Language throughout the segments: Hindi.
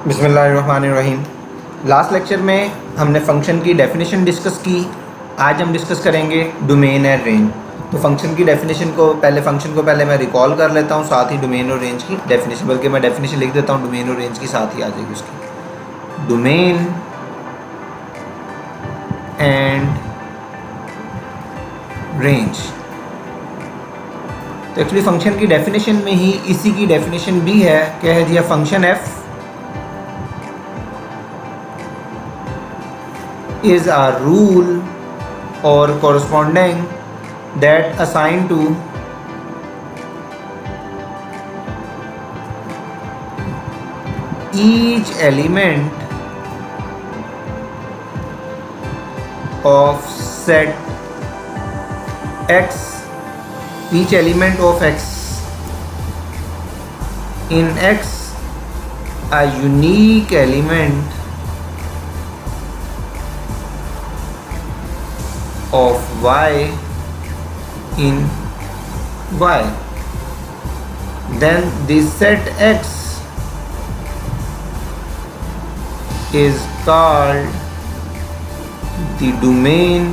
बिस्मिल्लाहिर्रहमानिर्रहीम। लास्ट लेक्चर में हमने फंक्शन की डेफिनेशन डिस्कस की। आज हम डिस्कस करेंगे डोमेन एंड रेंज। तो फंक्शन की डेफिनेशन को पहले मैं रिकॉल कर लेता हूँ, साथ ही डोमेन और रेंज की डेफिनेशन, बल्कि मैं डेफिनेशन लिख देता हूँ, डोमेन और रेंज की साथ ही आ जाएगी उसकी। डोमेन एंड रेंज, तो एक्चुअली फंक्शन की डेफिनेशन में ही इसी की डेफिनेशन भी है। क्या है जी? Function F is a rule or corresponding that assign to each element of set x, each element of x in x a unique element of y in y, then this set x is called the domain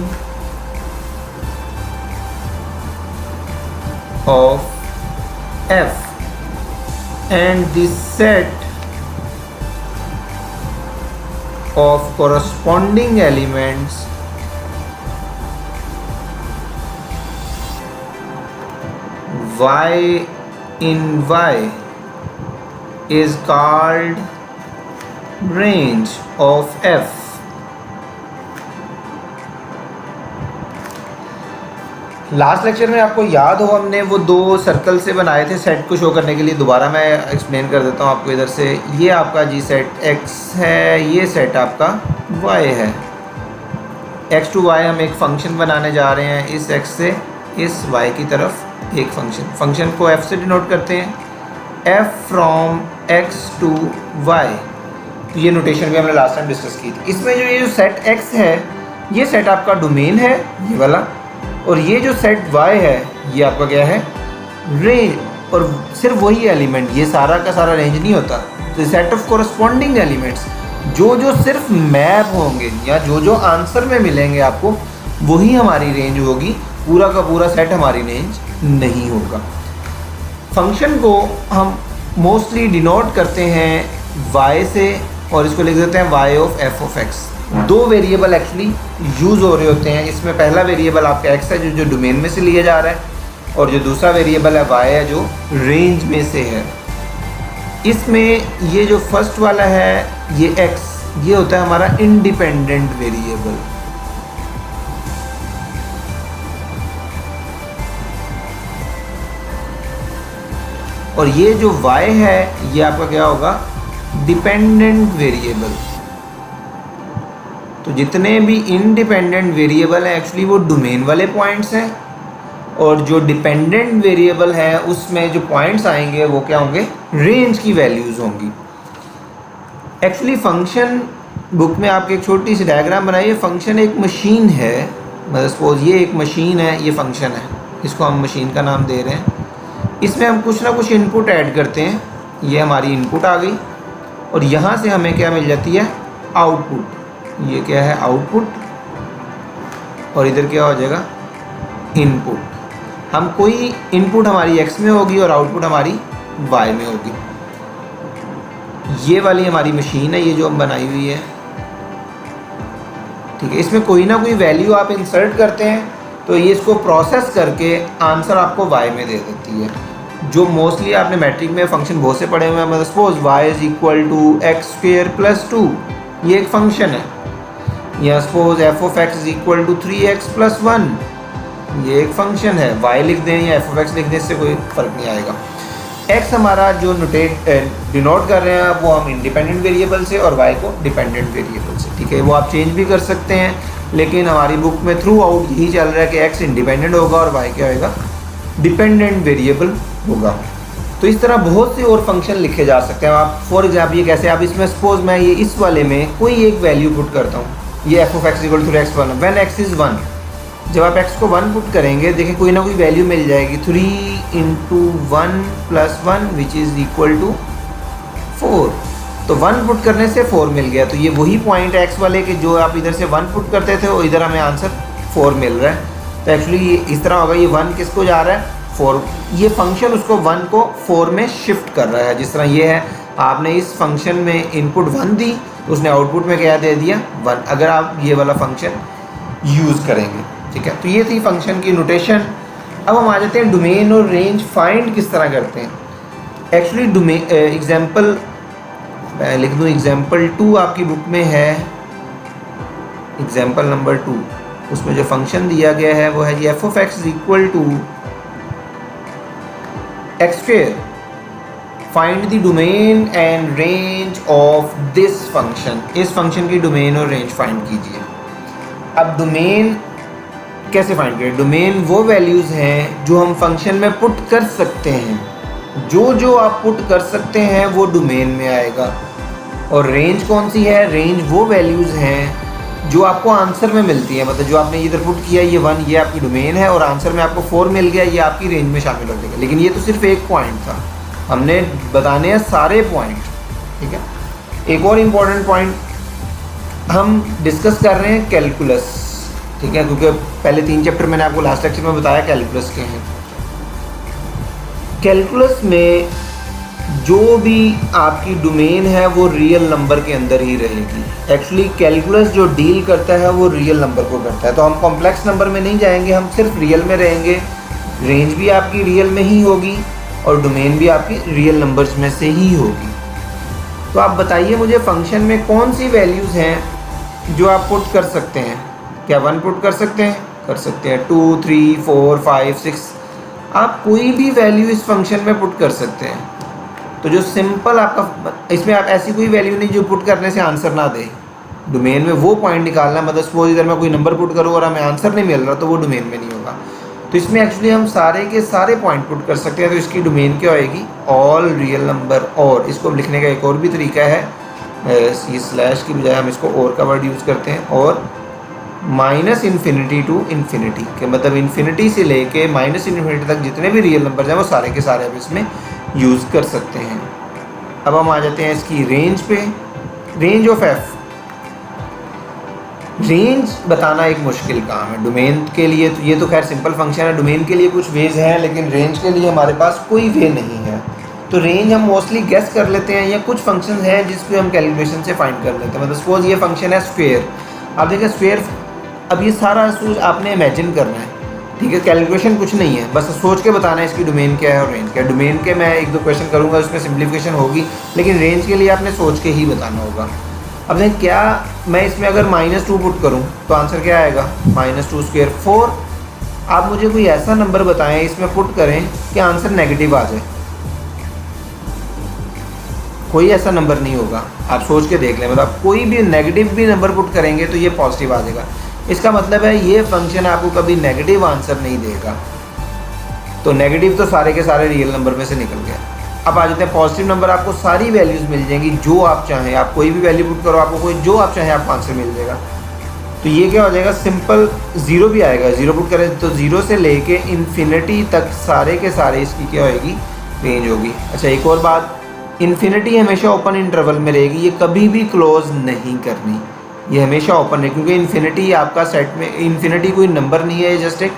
of f, and this set of corresponding elements y in y is called range of f। Last lecture में आपको याद हो हमने वो दो सर्कल से बनाए थे सेट को शो करने के लिए। दोबारा मैं एक्सप्लेन कर देता हूँ आपको। इधर से ये आपका जी सेट x है, ये सेट आपका y है। x टू y हम एक फंक्शन बनाने जा रहे हैं, इस x से इस y की तरफ एक फंक्शन को f से डिनोट करते हैं, f from x to y। तो ये नोटेशन भी हमने लास्ट टाइम डिस्कस की थी। इसमें जो ये जो सेट x है, ये सेट आपका डोमेन है, ये वाला, और ये जो सेट y है ये आपका क्या है? रेंज। और सिर्फ वही एलिमेंट, ये सारा का सारा रेंज नहीं होता। तो सेट ऑफ कोरस्पॉन्डिंग एलिमेंट्स, जो सिर्फ मैप होंगे या जो आंसर में मिलेंगे आपको, वही हमारी रेंज होगी। पूरा का पूरा सेट हमारी रेंज नहीं होगा। फंक्शन को हम मोस्टली डिनोट करते हैं y से, और इसको लिख देते हैं y of f of x। दो वेरिएबल एक्चुअली यूज़ हो रहे होते हैं इसमें। पहला वेरिएबल आपका x है जो डोमेन में से लिया जा रहा है, और जो दूसरा वेरिएबल है y है जो रेंज में से है। इसमें ये जो फर्स्ट वाला है ये x, ये होता है हमारा इंडिपेंडेंट वेरिएबल। और ये जो y है ये आपका क्या होगा? Dependent variable. तो जितने भी इंडिपेंडेंट वेरिएबल हैं एक्चुअली वो डोमेन वाले पॉइंट्स हैं, और जो डिपेंडेंट वेरिएबल है उसमें जो पॉइंट्स आएंगे वो क्या होंगे? रेंज की वैल्यूज़ होंगी। एक्चुअली फंक्शन बुक में आपके एक छोटी सी डायग्राम बनाई है। फंक्शन एक मशीन है, मतलब सपोज ये एक मशीन है, ये फंक्शन है, इसको हम मशीन का नाम दे रहे हैं। इसमें हम कुछ ना कुछ इनपुट ऐड करते हैं, ये हमारी इनपुट आ गई, और यहाँ से हमें क्या मिल जाती है? आउटपुट। ये क्या है? आउटपुट। और इधर क्या हो जाएगा? इनपुट। हम कोई इनपुट हमारी x में होगी और आउटपुट हमारी y में होगी। ये वाली हमारी मशीन है, ये जो हम बनाई हुई है, ठीक है। इसमें कोई ना कोई वैल्यू आप इंसर्ट करते हैं तो ये इसको प्रोसेस करके आंसर आपको y में दे देती है। जो मोस्टली आपने मैट्रिक में फंक्शन बहुत से पढ़े हुए हैं, मतलब suppose y is equal to x square plus 2, ये एक फंक्शन है। या suppose f of x is equal to 3x plus 1, ये एक फंक्शन है। y लिख दें या f ऑफ x लिख दें, इससे कोई फ़र्क नहीं आएगा। x हमारा जो डिनोट कर रहे हैं वो हम इंडिपेंडेंट वेरिएबल से, और y को डिपेंडेंट वेरिएबल से, ठीक है। वो आप चेंज भी कर सकते हैं, लेकिन हमारी बुक में थ्रू आउट यही चल रहा है कि x इंडिपेंडेंट होगा और y क्या होगा? डिपेंडेंट वेरिएबल होगा। तो इस तरह बहुत से और फंक्शन लिखे जा सकते हैं। आप फॉर एग्जाम्पल ये कैसे? आप इसमें सपोज मैं ये इस वाले में कोई एक वैल्यू पुट करता हूँ, ये f of x equal to x1 when x is 1। जब आप x को 1 पुट करेंगे, देखिए कोई ना कोई वैल्यू मिल जाएगी, 3 × 1 + 1 विच इज़ इक्वल टू 4। तो 1 पुट करने से 4 मिल गया। तो ये वही पॉइंट x वाले के जो आप इधर से 1 पुट करते थे और इधर हमें आंसर 4 मिल रहा है। तो एक्चुअली इस तरह होगा, ये 1 किसको जा रहा है 4, ये फंक्शन उसको 1 को 4 में शिफ्ट कर रहा है। जिस तरह ये है, आपने इस फंक्शन में इनपुट 1 दी तो उसने आउटपुट में क्या दे दिया 1, अगर आप ये वाला फंक्शन यूज़ करेंगे। ठीक है, तो ये थी फंक्शन की नोटेशन। अब हम आ जाते हैं डोमेन और रेंज फाइंड किस तरह करते हैं। एक्चुअली डोमेन एग्जाम्पल मैं लिख दूँ, एग्जाम्पल 2 आपकी बुक में है, एग्जाम्पल नंबर 2, उसमें जो फंक्शन दिया गया है वो है जी F of X is equal to X square, find the domain and range of this function. इस फंक्शन की डोमेन और रेंज फाइंड कीजिए। अब डोमेन कैसे फाइंड करें? डोमेन वो वैल्यूज़ हैं जो हम फंक्शन में पुट कर सकते हैं, जो जो आप पुट कर सकते हैं वो डोमेन में आएगा। और रेंज कौन सी है? रेंज वो वैल्यूज़ हैं जो आपको आंसर में मिलती है, मतलब जो आपने इधर पुट किया ये 1, ये आपकी डोमेन है, और आंसर में आपको 4 मिल गया, ये आपकी रेंज में शामिल हो जाएगा। लेकिन ये तो सिर्फ एक पॉइंट था, हमने बताने हैं सारे पॉइंट। ठीक है, एक और इम्पॉर्टेंट पॉइंट हम डिस्कस कर रहे हैं कैलकुलस। ठीक है, क्योंकि पहले 3 चैप्टर मैंने आपको लास्ट लेक्चर में बताया कैलकुलस के हैं। कैलकुलस में जो भी आपकी डोमेन है वो रियल नंबर के अंदर ही रहेगी। एक्चुअली कैलकुलस जो डील करता है वो रियल नंबर को करता है, तो हम कॉम्प्लेक्स नंबर में नहीं जाएंगे, हम सिर्फ रियल में रहेंगे। रेंज भी आपकी रियल में ही होगी और डोमेन भी आपकी रियल नंबर्स में से ही होगी। तो आप बताइए मुझे फंक्शन में कौन सी वैल्यूज़ हैं जो आप पुट कर सकते हैं? क्या 1 पुट कर सकते हैं? कर सकते हैं। 2, 3, 4, 5, 6, आप कोई भी वैल्यू इस फंक्शन में पुट कर सकते हैं। तो जो सिंपल आपका, इसमें आप ऐसी कोई वैल्यू नहीं जो पुट करने से आंसर ना दे। डोमेन में वो पॉइंट निकालना, मतलब सपोज इधर मैं कोई नंबर पुट करूँ और हमें आंसर नहीं मिल रहा तो वो डोमेन में नहीं होगा। तो इसमें एक्चुअली हम सारे के सारे पॉइंट पुट कर सकते हैं। तो इसकी डोमेन क्या होएगी? All real number. और इसको लिखने का एक और भी तरीका है, सी स्लैश की बजाय हम इसको और का वर्ड यूज़ करते हैं, और माइनस इन्फिनिटी टू इन्फिनिटी के, मतलब इन्फिनिटी से लेके माइनस इन्फिनिटी तक जितने भी रियल नंबर हैं वो सारे के सारे अब इसमें यूज़ कर सकते हैं। अब हम आ जाते हैं इसकी रेंज पे। रेंज ऑफ एफ, रेंज बताना एक मुश्किल काम है डोमेन के लिए। तो ये तो खैर सिंपल फंक्शन है, डोमेन के लिए कुछ वेज हैं, लेकिन रेंज के लिए हमारे पास कोई वे नहीं है। तो रेंज हम मोस्टली गेस कर लेते हैं, या कुछ फंक्शन हैं जिसको हम कैलकुलेशन से फाइंड कर लेते हैं। मतलब सपोज ये फंक्शन है स्क्वेयर, आप देखिए स्क्वेयर, अब ये सारा सूझ आपने इमेजिन करना है। ठीक है, कैलकुलेशन कुछ नहीं है, बस सोच के बताना है इसकी डोमेन क्या है और रेंज क्या है। डोमेन के मैं 1-2 क्वेश्चन करूँगा, उसमें सिंप्लीफिकेशन होगी, लेकिन रेंज के लिए आपने सोच के ही बताना होगा। अब देखिए, क्या मैं इसमें अगर -2 पुट करूँ तो आंसर क्या आएगा? -2 स्क्वायर 4। आप मुझे कोई ऐसा नंबर बताएं इसमें पुट करें कि आंसर नेगेटिव आ जाए। कोई ऐसा नंबर नहीं होगा, आप सोच के देख लें। मतलब कोई भी नेगेटिव भी नंबर पुट करेंगे तो ये पॉजिटिव आ जाएगा। इसका मतलब है ये फंक्शन आपको कभी नेगेटिव आंसर नहीं देगा। तो नेगेटिव तो सारे के सारे रियल नंबर में से निकल गया। अब आ जाते हैं पॉजिटिव नंबर, आपको सारी वैल्यूज़ मिल जाएंगी जो आप चाहें। आप कोई भी वैल्यू पुट करो, आपको कोई जो आप चाहें आपको आंसर मिल जाएगा। तो ये क्या हो जाएगा? सिंपल ज़ीरो भी आएगा, ज़ीरो पुट करें तो ज़ीरो से लेके इन्फिनिटी तक सारे के सारे इसकी क्या होएगी? रेंज होगी। अच्छा, एक और बात, इन्फिनिटी हमेशा ओपन इंटरवल में रहेगी, ये कभी भी क्लोज नहीं करनी, ये हमेशा ओपन है, क्योंकि इन्फिनिटी आपका सेट में, इन्फिनिटी कोई नंबर नहीं है, ये जस्ट एक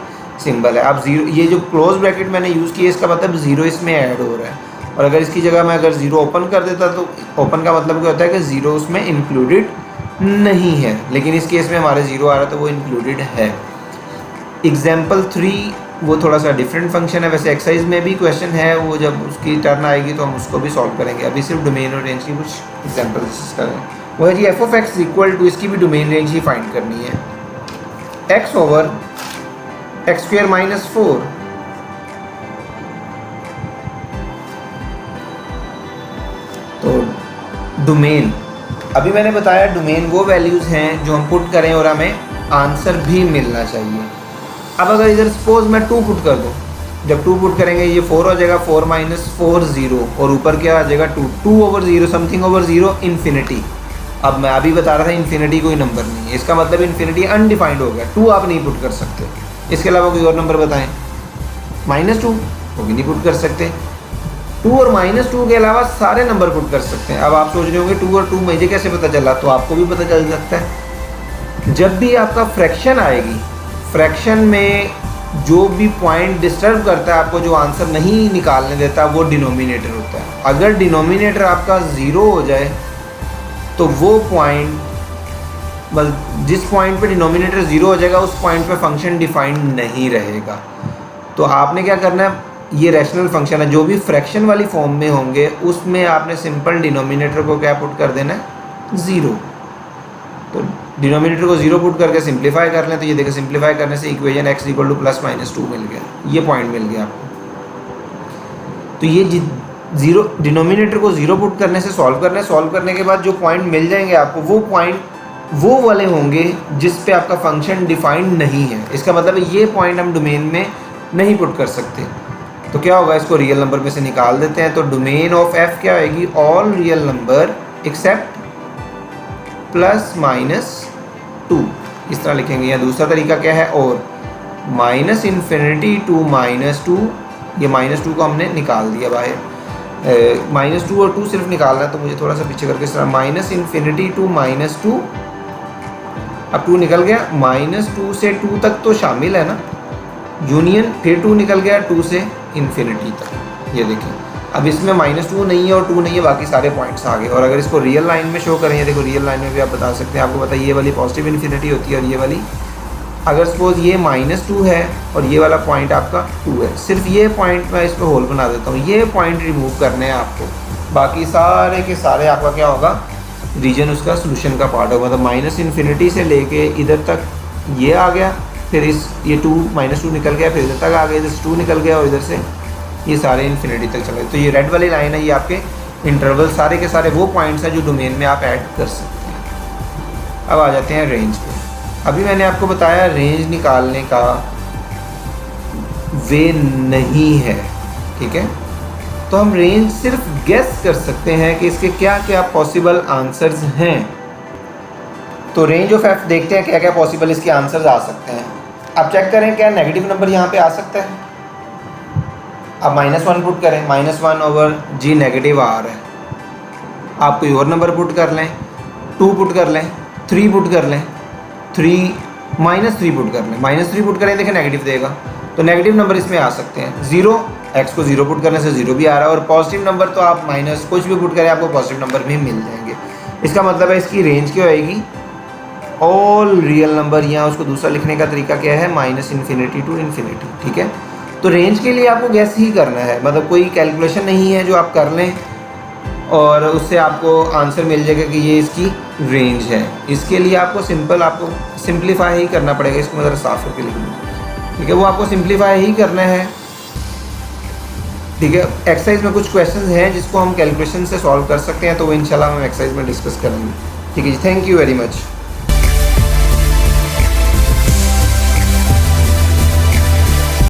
सिंबल है। आप ज़ीरो, ये जो क्लोज ब्रैकेट मैंने यूज़ किया इसका मतलब ज़ीरो इसमें ऐड हो रहा है। और अगर इसकी जगह मैं अगर ज़ीरो ओपन कर देता तो ओपन का मतलब क्या होता है कि ज़ीरो उसमें इंक्लूडेड नहीं है, लेकिन इस केस में हमारे ज़ीरो आ रहा है तो वो इंक्लूडेड है। एग्जाम्पल 3 वो थोड़ा सा डिफरेंट फंक्शन है, वैसे एक्सरसाइज में भी क्वेश्चन है, वो जब उसकी टर्न आएगी तो हम उसको भी सॉल्व करेंगे। अभी सिर्फ डोमेन और रेंज की कुछ एग्जाम्पल करें। वो है जी F of X equal to, इसकी भी डोमेन रेंज ही फाइंड करनी है, एक्स ओवर एक्स स्क्वायर -4 तो डोमेन, अभी मैंने बताया डोमेन वो वैल्यूज़ हैं जो हम पुट करें और हमें आंसर भी मिलना चाहिए। अब अगर इधर सपोज मैं 2 पुट कर दूँ, जब 2 पुट करेंगे ये 4 हो जाएगा, 4 - 4 0, और ऊपर क्या आ जाएगा? 2 ओवर 0, समथिंग ओवर 0, इन्फिनिटी। अब मैं अभी बता रहा था इन्फिनिटी कोई नंबर नहीं है, इसका मतलब इन्फिनिटी अनडिफाइंड हो गया, 2 आप नहीं पुट कर सकते। इसके अलावा कोई और नंबर बताएं, -2 वो भी नहीं पुट कर सकते। 2 और -2 के अलावा सारे नंबर पुट कर सकते हैं। अब आप सोच रहे होंगे 2 और 2 मुझे कैसे पता चला, तो आपको भी पता चल सकता है। जब भी आपका फ्रैक्शन आएगी, फ्रैक्शन में जो भी पॉइंट डिस्टर्ब करता है आपको, जो आंसर नहीं निकालने देता, वो डिनोमिनेटर होता है। अगर डिनोमिनेटर आपका 0 हो जाए तो वो पॉइंट, बस जिस पॉइंट पे डिनोमिनेटर 0 हो जाएगा उस पॉइंट पे फंक्शन डिफाइंड नहीं रहेगा। तो आपने क्या करना है, ये रैशनल फंक्शन है, जो भी फ्रैक्शन वाली फॉर्म में होंगे उसमें आपने सिंपल डिनोमिनेटर को क्या पुट कर देना है, 0। तो डिनोमिनेटर को 0 पुट करके सिंप्लीफाई कर लें, तो ये देखो सिंप्लीफाई करने से इक्वेशन x = +-2 मिल गया, ये पॉइंट मिल गया आपको। तो ये जीरो डिनोमिनेटर को 0 पुट करने से सॉल्व करने के बाद जो पॉइंट मिल जाएंगे आपको, वो पॉइंट वो वाले होंगे जिस पे आपका फंक्शन डिफाइंड नहीं है। इसका मतलब है ये पॉइंट हम डोमेन में नहीं पुट कर सकते। तो क्या होगा, इसको रियल नंबर में से निकाल देते हैं। तो डोमेन ऑफ f क्या होगी, ऑल रियल नंबर एक्सेप्ट +-2, इस तरह लिखेंगे। या दूसरा तरीका क्या है, और -∞ to -2, ये -2 को हमने निकाल दिया बाहर। -2 और 2 सिर्फ निकालना है, तो मुझे थोड़ा सा पीछे करके इस तरह -∞ to -2, अब 2 निकल गया, -2 से 2 तक तो शामिल है ना, यूनियन, फिर 2 निकल गया 2 से इन्फिनिटी तक। ये देखिए अब इसमें -2 नहीं है और 2 नहीं है, बाकी सारे पॉइंट्स आ गए। और अगर इसको रियल लाइन में शो करें, ये देखो रियल लाइन में भी आप बता सकते हैं, आपको पता है ये वाली पॉजिटिव इन्फिनिटी होती है और ये वाली, अगर सपोज ये -2 है और ये वाला पॉइंट आपका 2 है, सिर्फ ये पॉइंट मैं इस पर होल बना देता हूँ, ये पॉइंट रिमूव करने हैं आपको, बाकी सारे के सारे आपका क्या होगा, रीजन उसका सोल्यूशन का पार्ट होगा। मतलब -∞ से लेके इधर तक ये आ गया, फिर इस ये -2 निकल गया, फिर इधर तक आ गया, इधर से 2 निकल गया और इधर से ये सारे इन्फिनिटी तक चले। तो ये रेड वाली लाइन है, ये आपके इंटरवल सारे के सारे वो पॉइंट्स हैं जो डोमेन में आप ऐड कर सकते हैं। अब आ जाते हैं रेंज पे। अभी मैंने आपको बताया रेंज निकालने का वे नहीं है, ठीक है। तो हम रेंज सिर्फ गेस कर सकते हैं कि इसके क्या क्या पॉसिबल आंसर्स हैं। तो रेंज ऑफ f देखते हैं क्या क्या पॉसिबल इसके आंसर्स आ सकते हैं। अब चेक करें क्या नेगेटिव नंबर यहाँ पे आ सकता है। अब -1 पुट करें, -1/g नेगेटिव आ रहा है। आप कोई और नंबर पुट कर लें, 2 पुट कर लें, 3 पुट कर लें, -3 पुट कर लें, -3 पुट करें, देखें नेगेटिव देगा। तो नेगेटिव नंबर इसमें आ सकते हैं। 0, x को 0 पुट करने से 0 भी आ रहा है, और पॉजिटिव नंबर तो आप माइनस कुछ भी पुट करें आपको पॉजिटिव नंबर भी मिल जाएंगे। इसका मतलब है इसकी रेंज क्या होएगी, ऑल रियल नंबर, या उसको दूसरा लिखने का तरीका क्या है, -∞ to ∞, ठीक है। तो रेंज के लिए आपको गैस ही करना है, मतलब कोई कैलकुलेशन नहीं है जो आप कर लें और उससे आपको आंसर मिल जाएगा कि ये इसकी रेंज है। इसके लिए आपको सिंप्लीफाई ही करना पड़ेगा। इसको मैं ज़रा साफ करके लिख दूँ, ठीक है। वो आपको सिंप्लीफाई ही करना है, ठीक है। एक्सरसाइज में कुछ क्वेश्चंस हैं जिसको हम कैलकुलेशन से सॉल्व कर सकते हैं, तो वो इंशाल्लाह हम एक्सरसाइज में डिस्कस करेंगे, ठीक है जी। Thank you very much.